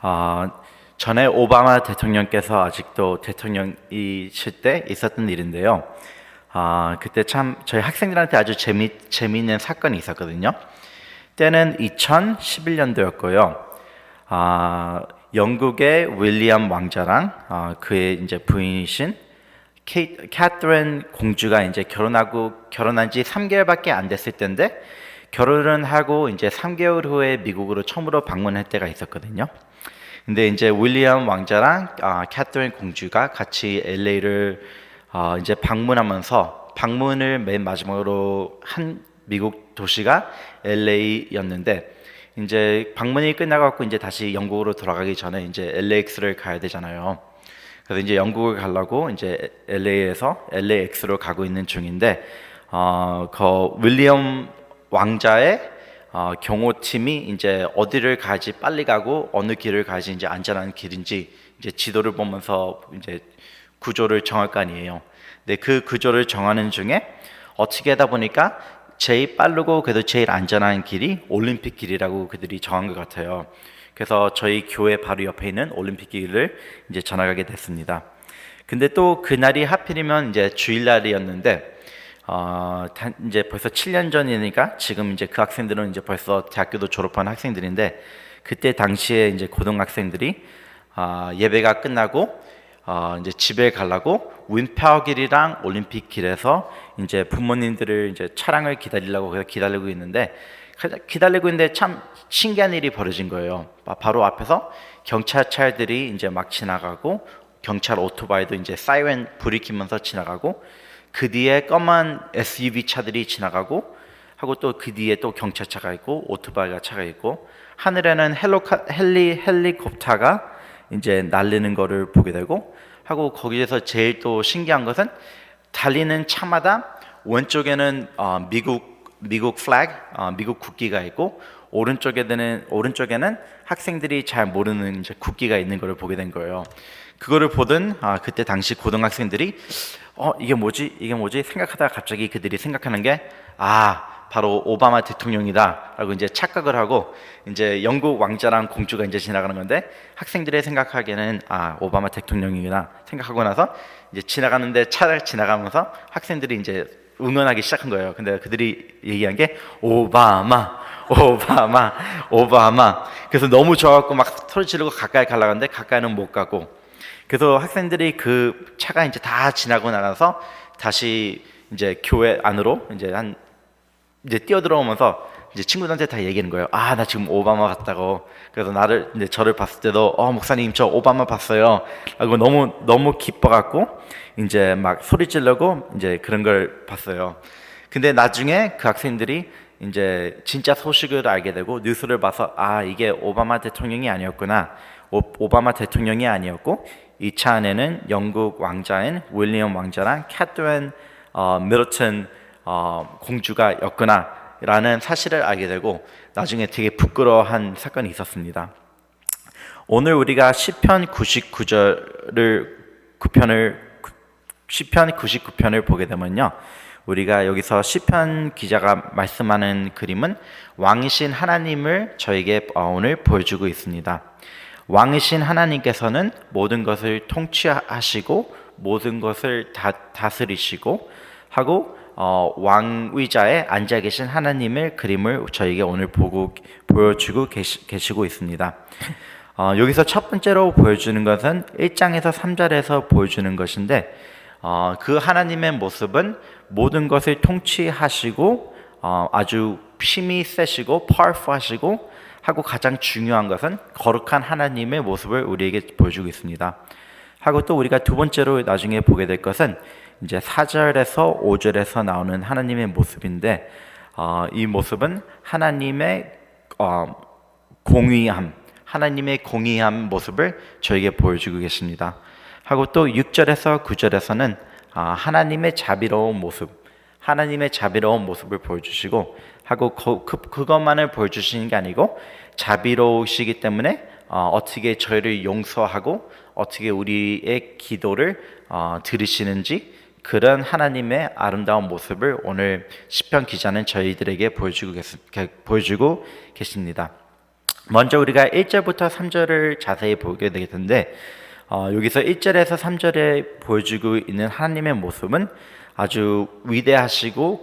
어, 전에 오바마 대통령께서 아직도 대통령이실 때 있었던 일인데요. 그때 참 저희 학생들한테 아주 재미있는 사건이 있었거든요. 때는 2011년도였고요. 영국의 윌리엄 왕자랑 그의 이제 부인이신 캐서린 공주가 이제 결혼한 지 3개월밖에 안 됐을 때인데, 결혼을 하고 이제 3개월 후에 미국으로 처음으로 방문할 때가 있었거든요. 근데 이제 윌리엄 왕자랑 캐서린 공주가 같이 LA를 이제 방문을 맨 마지막으로 한 미국 도시가 LA였는데, 이제 방문이 끝나갖고 이제 다시 영국으로 돌아가기 전에 이제 LAX를 가야 되잖아요. 그래서 이제 영국을 가려고 이제 LA에서 LAX로 가고 있는 중인데, 그 윌리엄 왕자의 경호팀이 이제 어디를 가지 빨리 가고 어느 길을 가지 이제 안전한 길인지 이제 지도를 보면서 이제 구조를 정할 거 아니에요. 근데 그 구조를 정하는 중에 어떻게 하다 보니까 제일 빠르고 그래도 제일 안전한 길이 올림픽 길이라고 그들이 정한 것 같아요. 그래서 저희 교회 바로 옆에 있는 올림픽 길을 이제 지나가게 됐습니다. 근데 또 그날이 하필이면 이제 주일날이었는데, 이제 벌써 7년 전이니까 지금 이제 그 학생들은 이제 벌써 대학교도 졸업한 학생들인데, 그때 당시에 이제 고등학생들이 예배가 끝나고 이제 집에 가려고 윈파워길이랑 올림픽 길에서 이제 부모님들을 이제 차량을 기다리고 있는데 참 신기한 일이 벌어진 거예요. 바로 앞에서 경찰차들이 이제 막 지나가고, 경찰 오토바이도 이제 사이렌 불이 켜면서 지나가고, 그 뒤에 검은 SUV 차들이 지나가고 하고, 또 그 뒤에 또 경찰차가 있고 오토바이가 차가 있고, 하늘에는 헬리콥터가 이제 날리는 거를 보게 되고 하고, 거기에서 제일 또 신기한 것은 달리는 차마다 왼쪽에는 미국 플래그, 미국 국기가 있고, 오른쪽에는 학생들이 잘 모르는 이제 국기가 있는 것을 보게 된 거예요. 그거를 보던 그때 당시 고등학생들이 이게 뭐지 생각하다가 갑자기 그들이 생각하는 게 바로 오바마 대통령이다라고 이제 착각을 하고, 이제 영국 왕자랑 공주가 이제 지나가는 건데, 학생들의 생각하기에는 오바마 대통령이구나 생각하고 나서 이제 지나가는데, 차를 지나가면서 학생들이 이제 응원하기 시작한 거예요. 근데 그들이 얘기한 게 오바마. 그래서 너무 좋아갖고 막 소리 지르고 가까이 가려고 하는데 가까이는 못 가고, 그래서 학생들이 그 차가 이제 다 지나고 나가서 다시 이제 교회 안으로 이제 뛰어들어오면서 이제 친구들한테 다 얘기하는 거예요. 나 지금 오바마 봤다고. 그래서 저를 봤을 때도 목사님 저 오바마 봤어요 라고 너무 기뻐갖고 이제 막 소리 지르고 이제 그런 걸 봤어요. 근데 나중에 그 학생들이 이제 진짜 소식을 알게 되고, 뉴스를 봐서 이게 오바마 대통령이 아니었구나. 오바마 대통령이 아니었고, 이 차 안에는 영국 왕자인 윌리엄 왕자랑 캐서린 미들턴 공주가 였구나 라는 사실을 알게 되고, 나중에 되게 부끄러워한 사건이 있었습니다. 오늘 우리가 시편 99편을 보게 되면요, 우리가 여기서 시편 기자가 말씀하는 그림은 왕이신 하나님을 저에게 오늘 보여주고 있습니다. 왕이신 하나님께서는 모든 것을 통치하시고 모든 것을 다스리시고 하고, 왕의자에 앉아 계신 하나님의 그림을 저에게 오늘 보여주고 계시고 있습니다. 여기서 첫 번째로 보여주는 것은 1장에서 3절에서 보여주는 것인데, 그 하나님의 모습은 모든 것을 통치하시고 아주 힘이 세시고 파워풀하시고 하고, 가장 중요한 것은 거룩한 하나님의 모습을 우리에게 보여주고 있습니다. 하고, 또 우리가 두 번째로 나중에 보게 될 것은 이제 4절에서 5절에서 나오는 하나님의 모습인데, 이 모습은 하나님의 공의함 모습을 저에게 보여주고 계십니다. 하고, 또 6절에서 9절에서는 하나님의 자비로운 모습을 보여주시고 하고, 그것만을 보여주시는 게 아니고 자비로우시기 때문에 어떻게 저희를 용서하고 어떻게 우리의 기도를 들으시는지, 그런 하나님의 아름다운 모습을 오늘 시편 기자는 저희들에게 보여주고 계십니다. 먼저 우리가 1절부터 3절을 자세히 보게 되겠는데 여기서 1절에서 3절에 보여주고 있는 하나님의 모습은 아주 위대하시고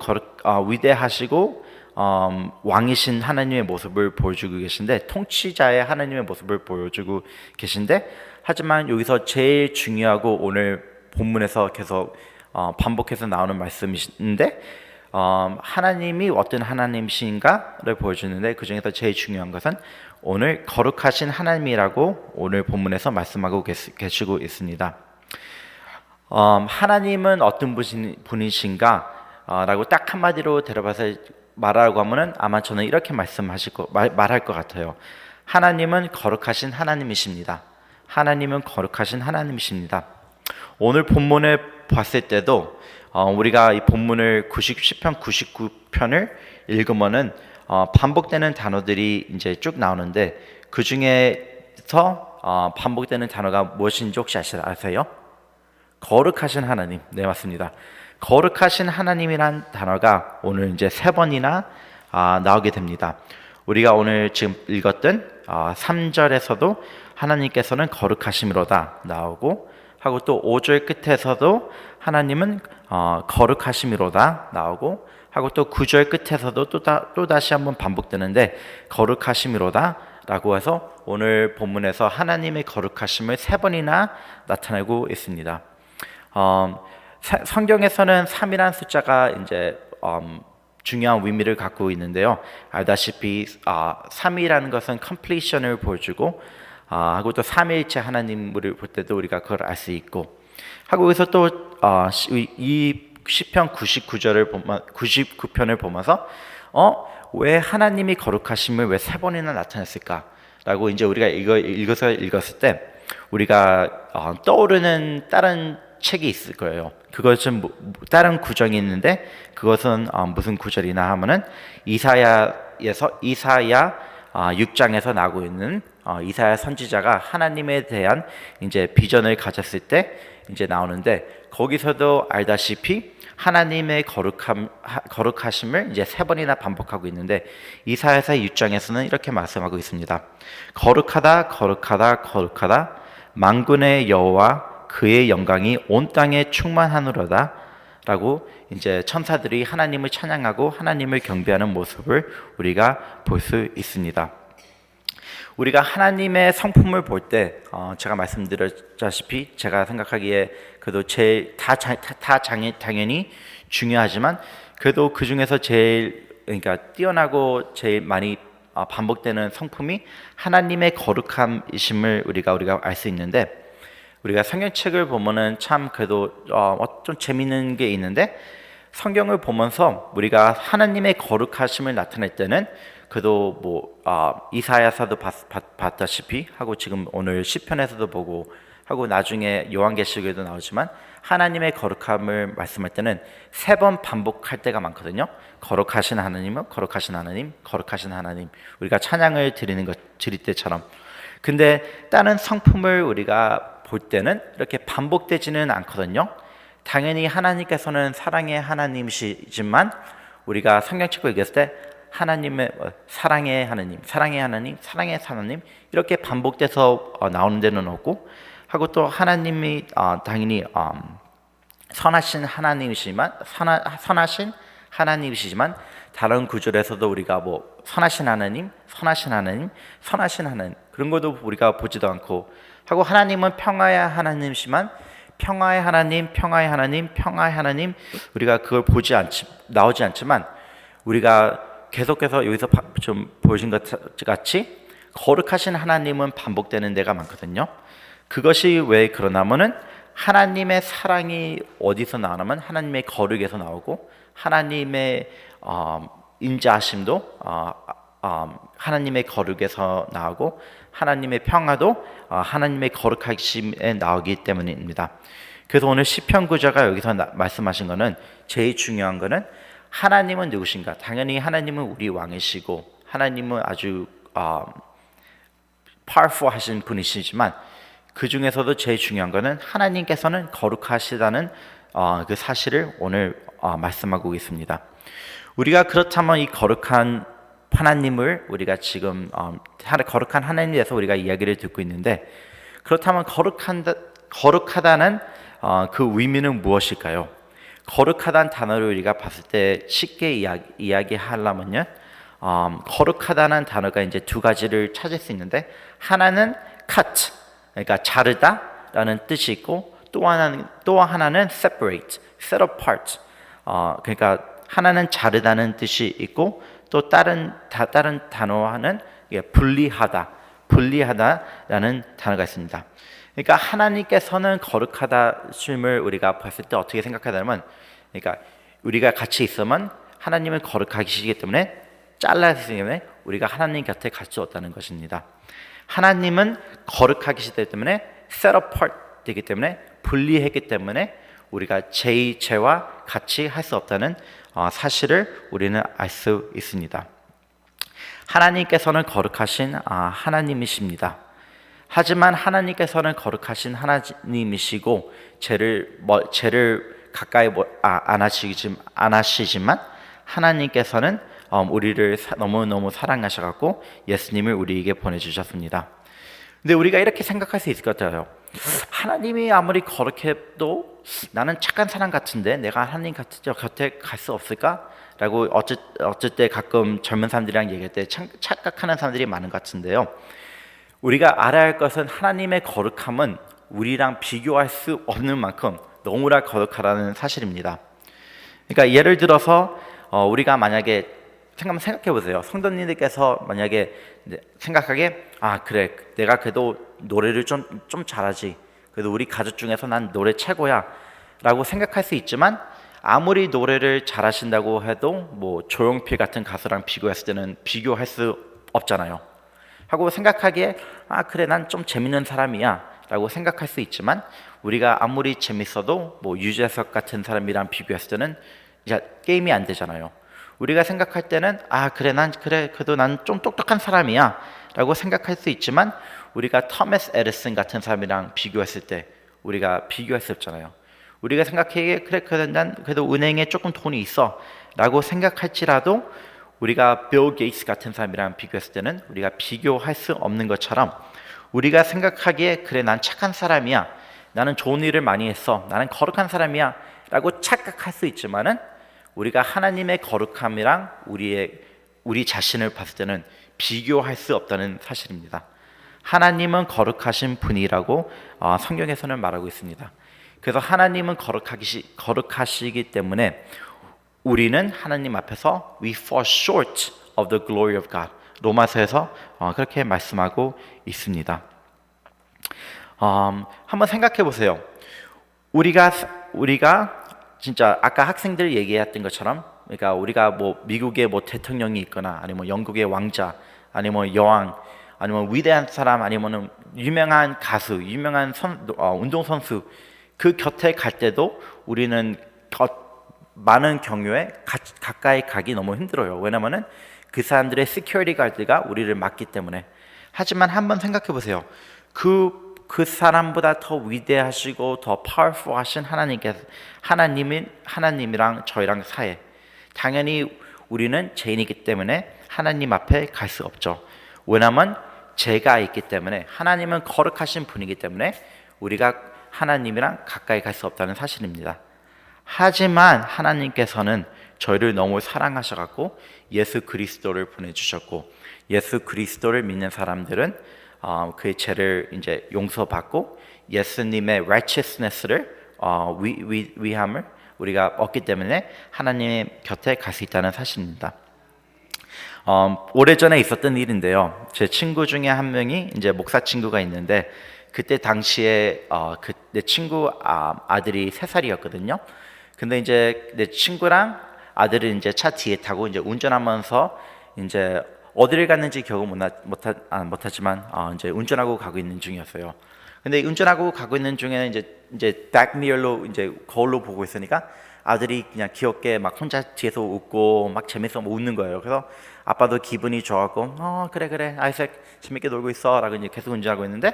왕이신 하나님의 모습을 보여주고 계신데, 통치자의 하나님의 모습을 보여주고 계신데, 하지만 여기서 제일 중요하고 오늘 본문에서 계속 반복해서 나오는 말씀이신데, 하나님이 어떤 하나님이신가를 보여주는데, 그 중에서 제일 중요한 것은 오늘 거룩하신 하나님이라고 오늘 본문에서 말씀하고 계시고 있습니다. 하나님은 어떤 분이신가? 라고 딱 한마디로 데려봐서 말하라고 하면은 아마 저는 이렇게 말할 것 같아요. 하나님은 거룩하신 하나님이십니다. 하나님은 거룩하신 하나님이십니다. 오늘 본문을 봤을 때도 우리가 이 본문을 10편 99편을 읽으면은 반복되는 단어들이 이제 쭉 나오는데, 그 중에서 반복되는 단어가 무엇인지 혹시 아세요? 거룩하신 하나님. 네, 맞습니다. 거룩하신 하나님이란 단어가 오늘 이제 3번이나 나오게 됩니다. 우리가 오늘 지금 읽었던 3절에서도 하나님께서는 거룩하심이로다 나오고, 하고 또 5절 끝에서도 하나님은 거룩하심이로다 나오고, 하고 또 9절 끝에서도 또 다시 한번 반복되는데 거룩하심이로다 라고 해서 오늘 본문에서 하나님의 거룩하심을 3번이나 나타내고 있습니다. 성경에서는 3이라는 숫자가 이제 중요한 의미를 갖고 있는데요. 알다시피 3이라는 것은 completion을 보여주고, 하고 또 삼위일체 하나님을 볼 때도 우리가 그걸 알 수 있고, 하고 여기서 또 이 시편 99편을 보면서 왜 하나님이 거룩하심을 왜 3번이나 나타냈을까라고 이제 우리가 읽었을 때 우리가 떠오르는 다른 책이 있을 거예요. 그것은 다른 구절이 있는데, 그것은 무슨 구절이나 하면은 이사야 6장에서 나오고 있는 이사야 선지자가 하나님에 대한 이제 비전을 가졌을 때 이제 나오는데, 거기서도 알다시피 하나님의 거룩하심을 이제 3번이나 반복하고 있는데, 이사야서 6장에서는 이렇게 말씀하고 있습니다. 거룩하다, 거룩하다, 거룩하다. 만군의 여호와 그의 영광이 온 땅에 충만하노로다 라고 이제 천사들이 하나님을 찬양하고 하나님을 경배하는 모습을 우리가 볼 수 있습니다. 우리가 하나님의 성품을 볼 때 제가 말씀드렸다시피 제가 생각하기에 그래도 당연히 중요하지만, 그래도 그 중에서 그러니까 뛰어나고 제일 많이 반복되는 성품이 하나님의 거룩함이심을 우리가 알 수 있는데, 우리가 성경책을 보면은 참 그래도 좀 재미있는 게 있는데, 성경을 보면서 우리가 하나님의 거룩하심을 나타낼 때는 그래도 이사야서도 봤다시피 하고, 지금 오늘 시편에서도 보고 하고, 나중에 요한계시록에도 나오지만 하나님의 거룩함을 말씀할 때는 3번 반복할 때가 많거든요. 거룩하신 하나님은 거룩하신 하나님, 거룩하신 하나님, 우리가 찬양을 드릴 때처럼. 근데 다른 성품을 우리가 볼 때는 이렇게 반복되지는 않거든요. 당연히 하나님께서는 사랑의 하나님이시지만, 우리가 성경책을 읽었을 때 하나님의 사랑의 하나님, 사랑의 하나님, 사랑의 하나님 이렇게 반복돼서 나오는 데는 없고, 하고 또 하나님이 당연히 선하신 하나님이시지만 다른 구절에서도 우리가 선하신 하나님, 선하신 하나님, 선하신 하나님 그런 것도 우리가 보지도 않고, 하고 하나님은 평화의 하나님이시지만 평화의 하나님, 평화의 하나님, 평화의 하나님 우리가 그걸 나오지 않지만, 우리가 계속해서 여기서 좀 보여준 것 같이 거룩하신 하나님은 반복되는 데가 많거든요. 그것이 왜 그러냐면은 하나님의 사랑이 어디서 나오냐면 하나님의 거룩에서 나오고, 하나님의 인자하심도 하나님의 거룩에서 나오고, 하나님의 평화도 하나님의 거룩하심에 나오기 때문입니다. 그래서 오늘 시편 구자가 여기서 말씀하신 거는, 제일 중요한 거는 하나님은 누구신가? 당연히 하나님은 우리 왕이시고 하나님은 아주 powerful 하신 분이시지만, 그 중에서도 제일 중요한 거는 하나님께서는 거룩하시다는 그 사실을 오늘 말씀하고 있습니다. 우리가 그렇다면 이 거룩한 하나님을 우리가 지금 거룩한 하나님에 대해서 우리가 이야기를 듣고 있는데, 그렇다면 거룩하다는 그 의미는 무엇일까요? 거룩하다는 단어를 우리가 봤을 때 쉽게 이야기하려면요, 거룩하다는 단어가 이제 두 가지를 찾을 수 있는데, 하나는 cut, 그러니까 자르다라는 뜻이 있고, 또 하나는 separate, set apart. 그러니까 하나는 자르다는 뜻이 있고, 또 다른 단어는 분리하다라는 단어가 있습니다. 그러니까 하나님께서는 거룩하다심을 우리가 봤을 때 어떻게 생각하냐면, 그러니까 우리가 같이 있으면 하나님은 거룩하시기 때문에 잘라지기 때문에 우리가 하나님 곁에 갈 수 없다는 것입니다. 하나님은 거룩하시기 때문에 set apart 되기 때문에, 분리했기 때문에 우리가 죄와 같이 할 수 없다는 사실을 우리는 알 수 있습니다. 하나님께서는 거룩하신 하나님이십니다. 하지만 하나님께서는 거룩하신 하나님이시고 죄를 가까이 안 하시지만 하나님께서는 우리를 너무너무 사랑하셔갖고 예수님을 우리에게 보내주셨습니다. 근데 우리가 이렇게 생각할 수 있을 것 같아요. 하나님이 아무리 거룩해도 나는 착한 사람 같은데 내가 하나님 곁에 갈 수 없을까? 라고 어쩔 때 가끔 젊은 사람들이랑 얘기할 때 착각하는 사람들이 많은 것 같은데요. 우리가 알아야 할 것은 하나님의 거룩함은 우리랑 비교할 수 없는 만큼 너무나 거룩하다는 사실입니다. 그러니까 예를 들어서 우리가 만약에 생각해 보세요. 성도님들께서 만약에 생각하기에 그래, 내가 그래도 노래를 좀 잘하지, 그래도 우리 가족 중에서 난 노래 최고야 라고 생각할 수 있지만, 아무리 노래를 잘하신다고 해도 뭐 조용필 같은 가수랑 비교했을 때는 비교할 수 없잖아요. 하고 생각하기에 그래, 난 좀 재밌는 사람이야 라고 생각할 수 있지만, 우리가 아무리 재밌어도 뭐 유재석 같은 사람이랑 비교했을 때는 이제 게임이 안 되잖아요. 우리가 생각할 때는 그래도 난 좀 똑똑한 사람이야 라고 생각할 수 있지만, 우리가 토마스 에디슨 같은 사람이랑 비교했을 때 우리가 비교할 수 없잖아요. 우리가 생각하기에 그래, 난 그래도 은행에 조금 돈이 있어 라고 생각할지라도, 우리가 빌 게이츠 같은 사람이랑 비교했을 때는 우리가 비교할 수 없는 것처럼, 우리가 생각하기에 그래, 난 착한 사람이야, 나는 좋은 일을 많이 했어, 나는 거룩한 사람이야 라고 착각할 수 있지만은, 우리가 하나님의 거룩함이랑 우리 자신을 봤을 때는 비교할 수 없다는 사실입니다. 하나님은 거룩하신 분이라고 성경에서는 말하고 있습니다. 그래서 하나님은 거룩하시기 때문에 우리는 하나님 앞에서 we fall short of the glory of God. 로마서에서 그렇게 말씀하고 있습니다. 한번 생각해 보세요. 우리가 진짜 아까 학생들 얘기했던 것처럼, 그러니까 우리가 뭐 미국의 뭐 대통령이 있거나, 아니면 영국의 왕자, 아니면 여왕, 아니면 위대한 사람, 아니면 유명한 가수, 유명한 운동선수, 그 곁에 갈 때도 우리는 많은 경우에 가까이 가기 너무 힘들어요. 왜냐면은 그 사람들의 시큐리티 가드가 우리를 막기 때문에. 하지만 한번 생각해 보세요. 그 사람보다 더 위대하시고 더 파워풀하신 하나님이랑 저희랑 사이에, 당연히 우리는 죄인이기 때문에 하나님 앞에 갈 수 없죠. 왜냐하면 죄가 있기 때문에, 하나님은 거룩하신 분이기 때문에 우리가 하나님이랑 가까이 갈 수 없다는 사실입니다. 하지만 하나님께서는 저희를 너무 사랑하셔갖고 예수 그리스도를 보내주셨고, 예수 그리스도를 믿는 사람들은 그의 죄를 이제 용서받고 예수님의 righteousness를 위함을 우리가 얻기 때문에 하나님의 곁에 갈 수 있다는 사실입니다. 오래전에 있었던 일인데요. 제 친구 중에 한 명이 이제 목사 친구가 있는데, 그때 당시에 내 친구 아들이 3살이었거든요. 근데 이제 내 친구랑 아들을 이제 차 뒤에 타고 이제 운전하면서 이제 어디를 갔는지 기억은 못하지만 이제 운전하고 가고 있는 중이었어요. 근데 운전하고 가고 있는 중에는 이제 백미러로 이제 거울로 보고 있으니까 아들이 그냥 귀엽게 막 혼자 뒤에서 웃고 막 재밌어 웃는 거예요. 그래서 아빠도 기분이 좋았고, 그래 아이색 재밌게 놀고 있어라고 이제 계속 운전하고 있는데,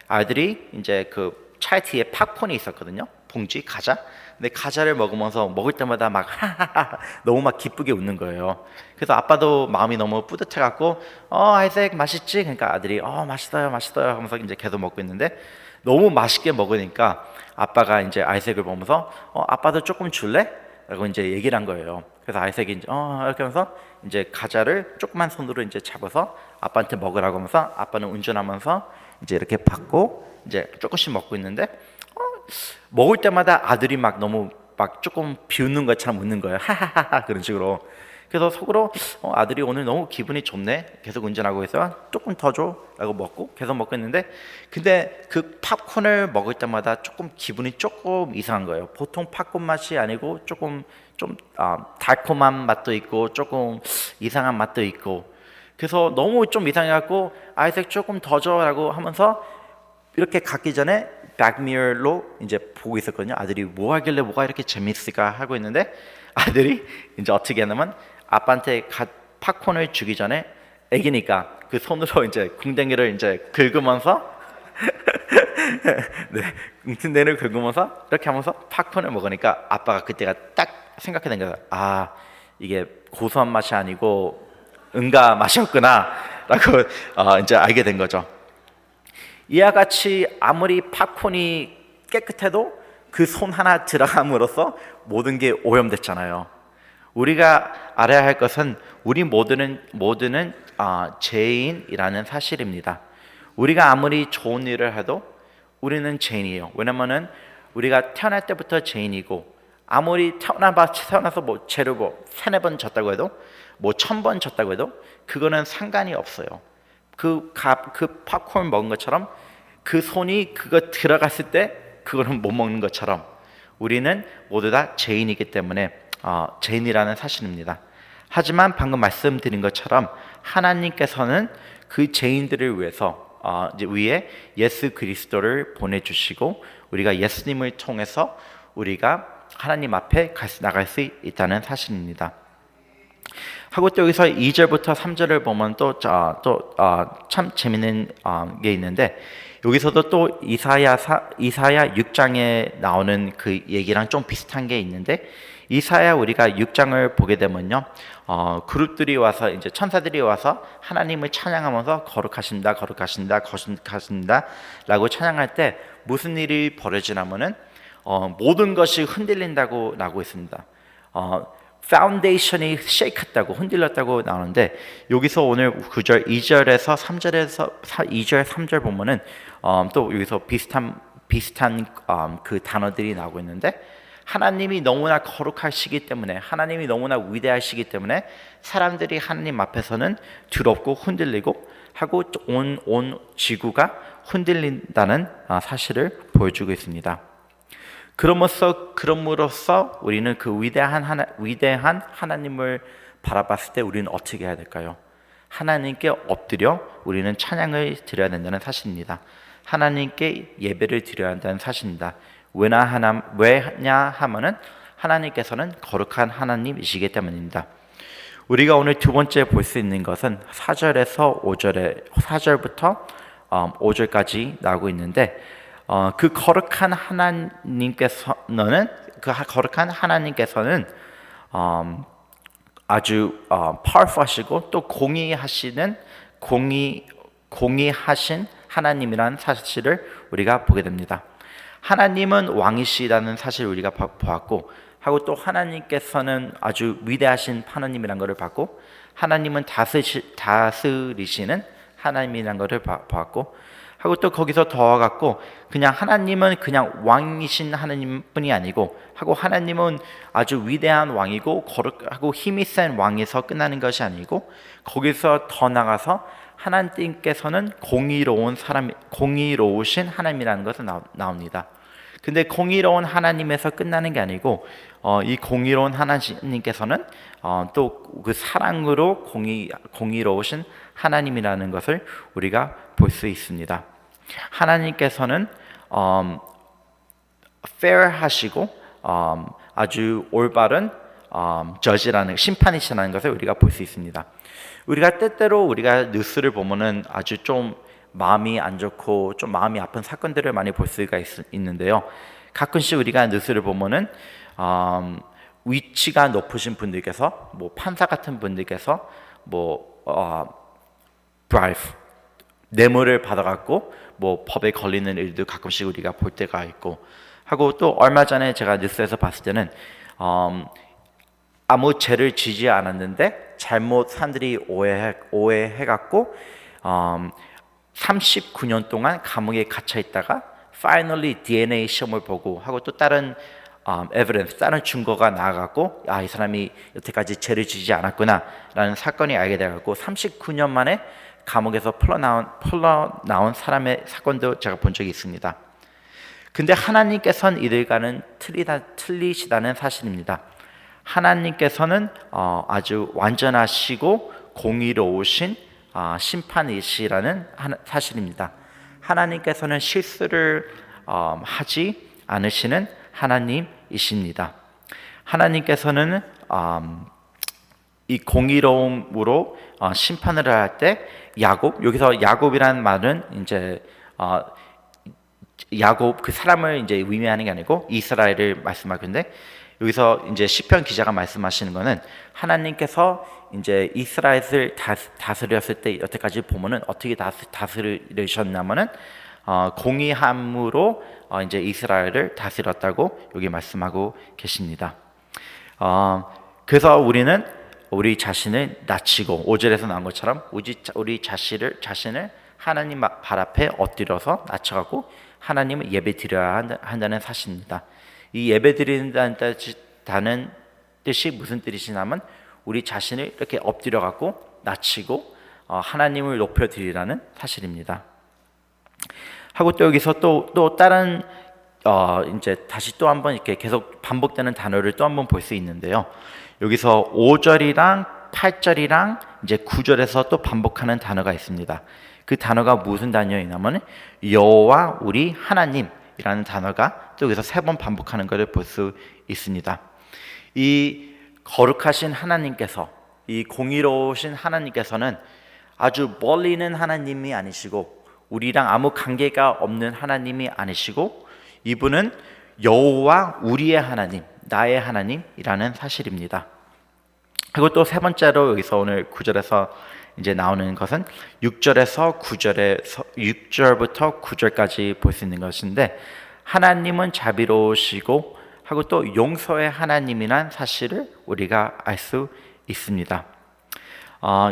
아들이 이제 그 차 뒤에 팝콘이 있었거든요. 봉지 과자. 근데 과자를 먹으면서 먹을 때마다 막 하하하 너무 막 기쁘게 웃는 거예요. 그래서 아빠도 마음이 너무 뿌듯해갖고 아이색 맛있지? 그러니까 아들이 맛있어요 맛있어요 하면서 이제 계속 먹고 있는데 너무 맛있게 먹으니까 아빠가 이제 아이색을 보면서 아빠도 조금 줄래? 라고 이제 얘기를 한 거예요. 그래서 아이색이 이제 이렇게 하면서 이제 과자를 조그만 손으로 이제 잡아서 아빠한테 먹으라고 하면서 아빠는 운전하면서 이제 이렇게 받고 이제 조금씩 먹고 있는데 먹을 때마다 아들이 막 너무 막 조금 비웃는 것처럼 웃는 거예요. 하하하하 그런 식으로. 그래서 속으로 아들이 오늘 너무 기분이 좋네. 계속 운전하고 있어. 조금 더 줘. 라고 먹고 계속 먹고 있는데 근데 그 팝콘을 먹을 때마다 조금 기분이 조금 이상한 거예요. 보통 팝콘 맛이 아니고 조금 좀 달콤한 맛도 있고 조금 이상한 맛도 있고 그래서 너무 좀 이상해갖고 아이색 조금 더 줘라고 하면서 이렇게 가기 전에 백미러로 이제 보고 있었거든요. 아들이 뭐 하길래 뭐가 이렇게 재밌을까 하고 있는데 아들이 이제 어떻게 했냐면 아빠한테 팝콘을 주기 전에 애기니까 그 손으로 이제 궁뎅이를 이제 긁으면서 네, 궁뎅이를 긁으면서 이렇게 하면서 팝콘을 먹으니까 아빠가 그때가 딱 생각해 낸 거예요. 이게 고소한 맛이 아니고 응가 맛이었구나라고 이제 알게 된 거죠. 이와 같이 아무리 팝콘이 깨끗해도 그 손 하나 들어감으로써 모든 게 오염됐잖아요. 우리가 알아야 할 것은 우리 모두는 죄인이라는 사실입니다. 우리가 아무리 좋은 일을 해도 우리는 죄인이에요. 왜냐면은 우리가 태어날 때부터 죄인이고 아무리 태어나서 뭐 죄를 뭐 3-4번 졌다고 해도 뭐 1000번 졌다고 해도 그거는 상관이 없어요. 그 팝콘 먹은 것처럼 그 손이 그거 들어갔을 때 그거는 못 먹는 것처럼 우리는 모두 다 죄인이기 때문에 죄인이라는 사실입니다. 하지만 방금 말씀드린 것처럼 하나님께서는 그 죄인들을 위해서 이제 위에 예수 그리스도를 보내주시고 우리가 예수님을 통해서 우리가 하나님 앞에 나갈 수 있다는 사실입니다. 하고 또 여기서 2절부터 3절을 보면 또 참 재밌는 게 있는데 여기서도 또 이사야 6장에 나오는 그 얘기랑 좀 비슷한 게 있는데 이사야 우리가 6장을 보게 되면요 그룹들이 와서 이제 천사들이 와서 하나님을 찬양하면서 거룩하신다 거룩하신다 거룩하신다 라고 찬양할 때 무슨 일이 벌어지냐면은 모든 것이 흔들린다고 나오고 있습니다. 파운데이션이 쉐이크했다고 흔들렸다고 나오는데 여기서 오늘 9절 2절에서 3절에서 2절 3절 보면은 또 여기서 비슷한 그 단어들이 나오고 있는데 하나님이 너무나 거룩하시기 때문에 하나님이 너무나 위대하시기 때문에 사람들이 하나님 앞에서는 두렵고 흔들리고 하고 온 지구가 흔들린다는 사실을 보여주고 있습니다. 그럼으로써 우리는 그 위대한 하나님을 바라봤을 때 우리는 어떻게 해야 될까요? 하나님께 엎드려 우리는 찬양을 드려야 된다는 사실입니다. 하나님께 예배를 드려야 한다는 사실입니다. 왜냐 하면은 하나님께서는 거룩한 하나님이시기 때문입니다. 우리가 오늘 두 번째 볼 수 있는 것은 4절부터 5절까지 나오고 있는데 그 거룩한 하나님께서는 아주 powerful하시고 또 공의하신 하나님이라는 사실을 우리가 보게 됩니다. 하나님은 왕이시라는 사실을 우리가 보았고 하고 또 하나님께서는 아주 위대하신 하나님이라는 것을 봤고 하나님은 다스리시는 하나님이라는 것을 보았고 하고 또 거기서 더 와갖고 그냥 하나님은 그냥 왕이신 하나님뿐이 아니고 하고 하나님은 아주 위대한 왕이고 거룩하고 힘이 센 왕에서 끝나는 것이 아니고 거기서 더 나가서 하나님께서는 공의로우신 하나님이라는 것은 나옵니다. 근데 공의로운 하나님에서 끝나는 게 아니고 이 공의로운 하나님께서는 또 그 사랑으로 공의로우신 하나님이라는 것을 우리가 볼 수 있습니다. 하나님께서는 fair하시고 아주 올바른 저지라는 심판이시라는 것을 우리가 볼 수 있습니다. 우리가 때때로 우리가 뉴스를 보면은 아주 좀 마음이 안 좋고 좀 마음이 아픈 사건들을 많이 볼 수가 있는데요. 가끔씩 우리가 뉴스를 보면은 위치가 높으신 분들께서 뭐 판사 같은 분들께서 뭐 브라이브 뇌물을 받아갖고 뭐 법에 걸리는 일도 가끔씩 우리가 볼 때가 있고 하고 또 얼마 전에 제가 뉴스에서 봤을 때는 아무 죄를 지지 않았는데 잘못 사람들이 오해해갖고 39년 동안 감옥에 갇혀 있다가 finally DNA 시험을 보고 하고 또 다른 evidence, 다른 증거가 나와갖고 이 사람이 여태까지 죄를 지지 않았구나라는 사건이 알게 돼갖고 39년 만에 감옥에서 풀러나온 사람의 사건도 제가 본 적이 있습니다. 근데 하나님께서는 이들과는 틀리시다는 사실입니다. 하나님께서는 아주 완전하시고 공의로우신 심판이시라는 사실입니다. 하나님께서는 실수를 하지 않으시는 하나님이십니다. 하나님께서는 이 공의로움으로 심판을 할 때 여기서 야곱이라는 말은 이제 야곱 그 사람을 이제 의미하는 게 아니고 이스라엘을 말씀하는데 여기서 이제 시편 기자가 말씀하시는 거는 하나님께서 이제 이스라엘을 다스렸을 때 여태까지 보면은 어떻게 다스리셨냐면은 공의함으로 이제 이스라엘을 다스렸다고 여기 말씀하고 계십니다. 그래서 우리 자신을 낮추고 5절에서 나온 것처럼 우리 자신을 하나님 발 앞에 엎드려서 낮춰갖고 하나님을 예배드려야 한다는 사실입니다. 이 예배드린다는 뜻이 무슨 뜻이냐면 우리 자신을 이렇게 엎드려갖고 낮추고 하나님을 높여드리라는 사실입니다. 하고 또 여기서 또 다른 이제 다시 또 한번 이렇게 계속 반복되는 단어를 또 한번 볼 수 있는데요. 여기서 5절이랑 8절이랑 이제 9절에서 또 반복하는 단어가 있습니다. 그 단어가 무슨 단어이냐면 여호와 우리 하나님이라는 단어가 또 여기서 3번 반복하는 것을 볼 수 있습니다. 이 거룩하신 하나님께서, 이 공의로우신 하나님께서는 아주 멀리 있는 하나님이 아니시고 우리랑 아무 관계가 없는 하나님이 아니시고 이분은 여호와 우리의 하나님, 나의 하나님이라는 사실입니다. 그리고 또 세 번째로 여기서 오늘 9절에서 이제 나오는 것은 6절부터 9절까지 볼 수 있는 것인데 하나님은 자비로우시고 하고 또 용서의 하나님이란 사실을 우리가 알 수 있습니다.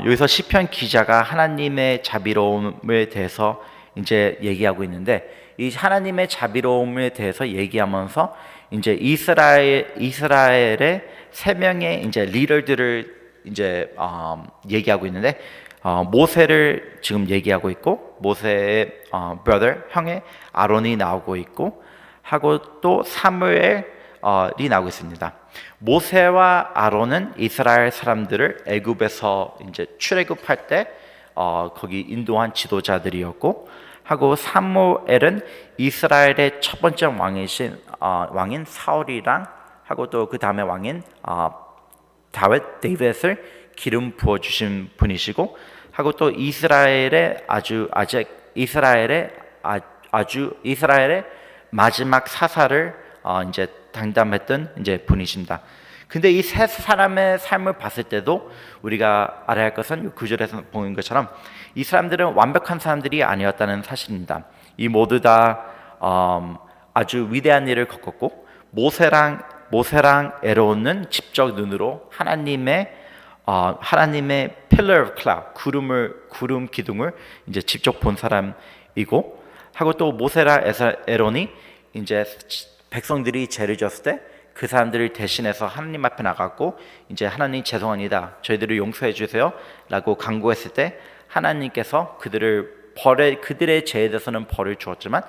여기서 시편 기자가 하나님의 자비로움에 대해서 이제 얘기하고 있는데 이 하나님의 자비로움에 대해서 얘기하면서 이제 이스라엘의 3명의 이제 리더들을 이제 얘기하고 있는데 모세를 지금 얘기하고 있고 모세의 brother 형의 아론이 나오고 있고 하고 또 사무엘이 나오고 있습니다. 모세와 아론은 이스라엘 사람들을 애굽에서 이제 출애굽할 때 거기 인도한 지도자들이었고 하고 사무엘은 이스라엘의 첫 번째 왕인 사울이랑 하고 또 그 다음에 왕인 데이빗을 기름 부어 주신 분이시고 하고 또 이스라엘의 마지막 사사를 이제 담당했던 이제 분이십니다. 근데 이 세 사람의 삶을 봤을 때도 우리가 알아야 할 것은 9절에서 보는 것처럼 이 사람들은 완벽한 사람들이 아니었다는 사실입니다. 이 모두 다 아주 위대한 일을 겪었고 모세랑 에론은 직접 눈으로 하나님의 pillar of cloud 구름 기둥을 이제 직접 본 사람이고 하고 또 모세랑 에론이 이제 백성들이 죄를 졌을 때 그 사람들을 대신해서 하나님 앞에 나갔고 이제 하나님 죄송합니다. 저희들을 용서해 주세요. 라고 간구했을 때 하나님께서 그들의 죄에 대해서는 벌을 주었지만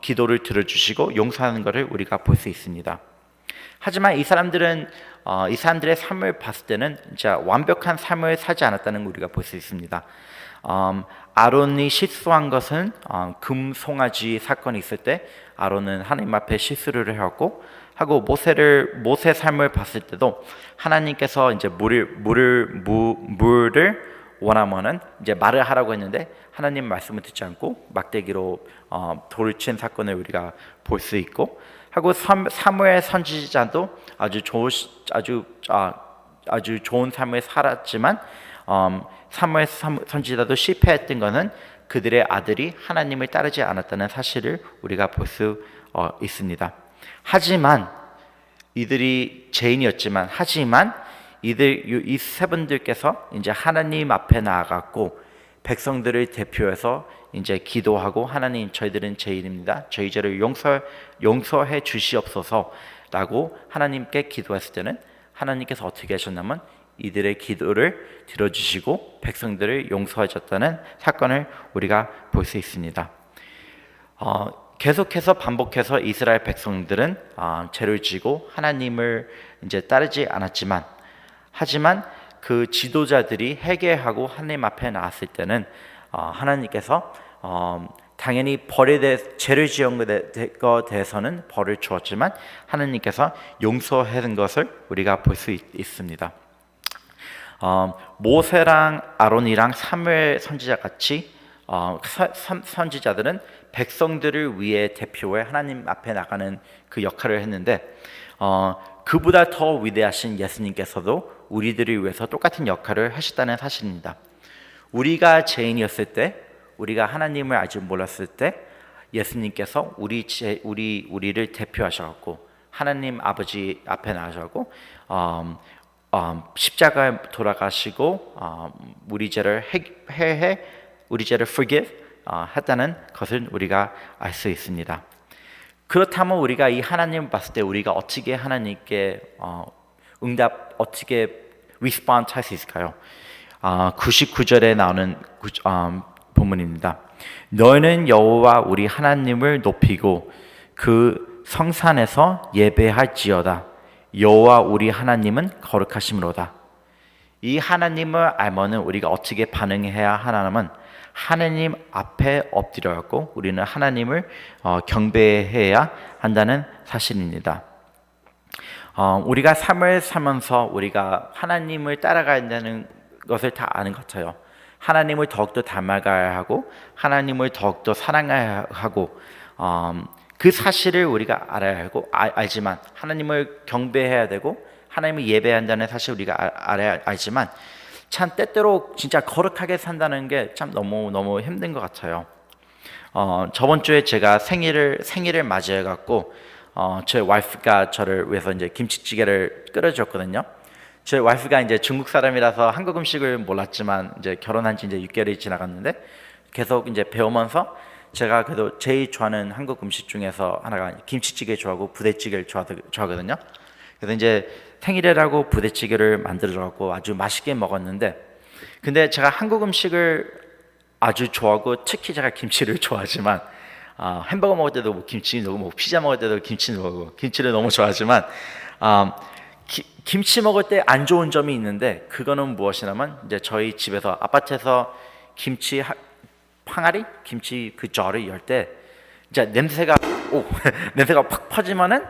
기도를 들어주시고 용서하는 것을 우리가 볼 수 있습니다. 하지만 이 사람들의 삶을 봤을 때는 진짜 완벽한 삶을 살지 않았다는 걸 우리가 볼 수 있습니다. 아론이 실수한 것은 금송아지 사건이 있을 때 아론은 하나님 앞에 실수를 해왔고 하고 모세 삶을 봤을 때도 하나님께서 이제 물을 원하면은 이제 말을 하라고 했는데 하나님 말씀을 듣지 않고 막대기로 돌을 친 사건을 우리가 볼 수 있고, 하고 사무엘 선지자도 아주 좋은 삶을 살았지만 사무엘 선지자도 실패했던 것은 그들의 아들이 하나님을 따르지 않았다는 사실을 우리가 볼 수 있습니다. 하지만 이들이 죄인이었지만 이 세 분들께서 이제 하나님 앞에 나아갔고 백성들을 대표해서 이제 기도하고, 하나님, 저희들은 죄인입니다. 저희 죄를 용서해 주시옵소서라고 하나님께 기도했을 때는 하나님께서 어떻게 하셨냐면 이들의 기도를 들어주시고 백성들을 용서하셨다는 사건을 우리가 볼 수 있습니다. 계속해서 반복해서 이스라엘 백성들은 죄를 지고 하나님을 이제 따르지 않았지만, 하지만 그 지도자들이 회개하고 하나님 앞에 나왔을 때는 하나님께서 당연히 죄를 지은 것에 대해서는 벌을 주었지만 하나님께서 용서하는 것을 우리가 볼 수 있습니다. 모세랑 아론이랑 사무엘 선지자 같이 선지자들은 백성들을 위해 대표해 하나님 앞에 나가는 그 역할을 했는데, 그보다 더 위대하신 예수님께서도 우리들을 위해서 똑같은 역할을 하셨다는 사실입니다. 우리가 죄인이었을 때, 우리가 하나님을 아직 몰랐을 때 예수님께서 우리를 대표하셔갖고 하나님 아버지 앞에 나가셔갖고 십자가에 돌아가시고 우리 죄를 우리 죄를 forgive 했다는 것을 우리가 알 수 있습니다. 그렇다면 우리가 이 하나님을 봤을 때 우리가 어떻게 하나님께 어떻게 respond 할 수 있을까요? 99절에 나오는 본문입니다. 너희는 여호와 우리 하나님을 높이고 그 성산에서 예배할지어다. 여호와 우리 하나님은 거룩하심이로다. 이 하나님을 알면은 우리가 어떻게 반응해야 하냐면 하나님 앞에 엎드려갖고 우리는 하나님을 경배해야 한다는 사실입니다. 우리가 삶을 살면서 우리가 하나님을 따라가야 한다는 것을 다 아는 것 같아요. 하나님을 더욱더 닮아가야 하고 하나님을 더욱더 사랑해야 하고 그 사실을 우리가 알아야 하고 알지만, 하나님을 경배해야 되고 하나님을 예배해야 한다는 사실을 우리가 알지만 참 때때로 진짜 거룩하게 산다는 게 참 너무 힘든 것 같아요. 저번 주에 제가 생일을 맞이해 갖고 제 와이프가 저를 위해서 이제 김치찌개를 끓여줬거든요. 제 와이프가 이제 중국 사람이라서 한국 음식을 몰랐지만 이제 결혼한 지 이제 6개월이 지나갔는데 계속 이제 배우면서 제가 그래도 제일 좋아하는 한국 음식 중에서 하나가 김치찌개 좋아하고 부대찌개를 좋아하거든요. 그래서 이제 생일이라고 부대찌개를 만들어갖고 아주 맛있게 먹었는데, 근데 제가 한국 음식을 아주 좋아하고 특히 제가 김치를 좋아하지만 햄버거 먹을 때도 뭐 김치 넣고 피자 먹을 때도 김치 넣고 김치를 너무 좋아하지만 김치 먹을 때 안 좋은 점이 있는데, 그거는 무엇이냐면 이제 저희 집에서 아파트에서 김치 항아리 김치 그 절을 열 때 진짜 냄새가 팍 퍼지면은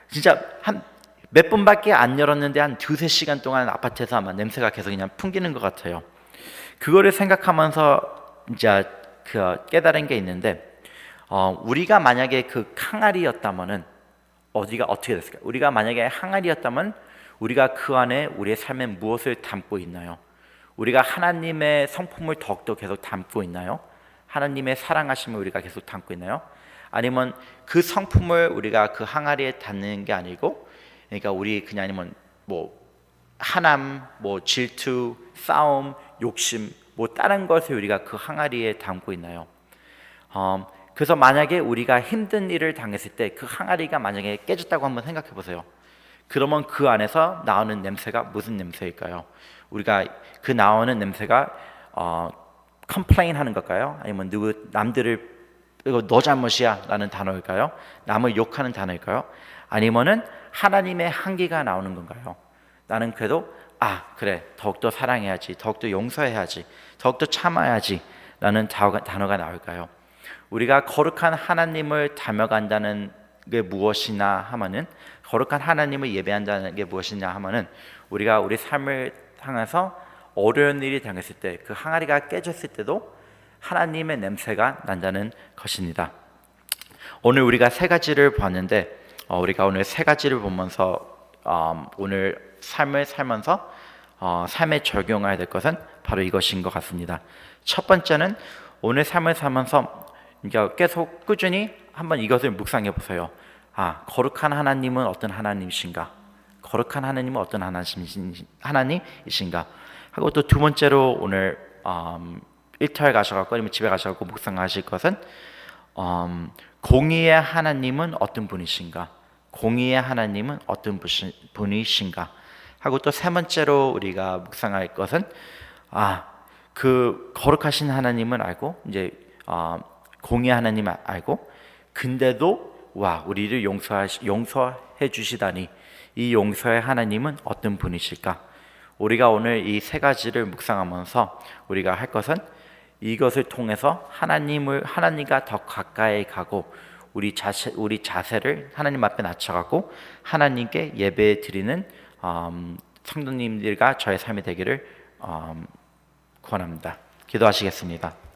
진짜 한 몇 분밖에 안 열었는데 한 2-3시간 동안 아파트에서 아마 냄새가 계속 그냥 풍기는 것 같아요. 그거를 생각하면서 이제 깨달은 게 있는데, 우리가 만약에 그 항아리였다면은 어디가 어떻게 됐을까요? 우리가 만약에 항아리였다면 우리가 그 안에 우리의 삶에 무엇을 담고 있나요? 우리가 하나님의 성품을 더욱더 계속 담고 있나요? 하나님의 사랑하심을 우리가 계속 담고 있나요? 아니면 그 성품을 우리가 그 항아리에 담는 게 아니고, 그러니까 우리 그냥 아니면 뭐 하남, 뭐 질투, 싸움, 욕심, 뭐 다른 것을 우리가 그 항아리에 담고 있나요? 그래서 만약에 우리가 힘든 일을 당했을 때 그 항아리가 만약에 깨졌다고 한번 생각해 보세요. 그러면 그 안에서 나오는 냄새가 무슨 냄새일까요? 우리가 그 나오는 냄새가 컴플레인 하는 걸까요? 아니면 남들을 이거 너 잘못이야 라는 단어일까요? 남을 욕하는 단어일까요? 아니면은 하나님의 한계가 나오는 건가요? 나는 그래도 그래, 더욱더 사랑해야지, 더욱더 용서해야지, 더욱더 참아야지 라는 단어가 나올까요? 우리가 거룩한 하나님을 닮아간다는 게 무엇이냐 하면은, 거룩한 하나님을 예배한다는 게 무엇이냐 하면은 우리가 우리 삶을 향해서 어려운 일이 당했을 때, 그 항아리가 깨졌을 때도 하나님의 냄새가 난다는 것입니다. 오늘 우리가 세 가지를 봤는데 우리가 오늘 세 가지를 보면서 오늘 삶을 살면서 삶에 적용해야 될 것은 바로 이것인 것 같습니다. 첫 번째는 오늘 삶을 살면서 계속 꾸준히 한번 이것을 묵상해 보세요. 거룩한 하나님은 어떤 하나님이신가? 거룩한 하나님은 어떤 하나님이신가? 하고 또 두 번째로 오늘 일터에 가셔갖고 아니면 집에 가셔갖고 묵상하실 것은 공의의 하나님은 어떤 분이신가? 공의의 하나님은 어떤 분이신가? 하고 또 세 번째로 우리가 묵상할 것은 그 거룩하신 하나님은 알고 이제 공의의 하나님 알고 근데도 우리를 용서해 주시다니 이 용서의 하나님은 어떤 분이실까? 우리가 오늘 이 세 가지를 묵상하면서 우리가 할 것은 이것을 통해서 하나님과 더 가까이 가고 우리 자세를 하나님 앞에 낮춰가고 하나님께 예배 드리는 성도님들과 저의 삶이 되기를 권합니다. 기도하시겠습니다.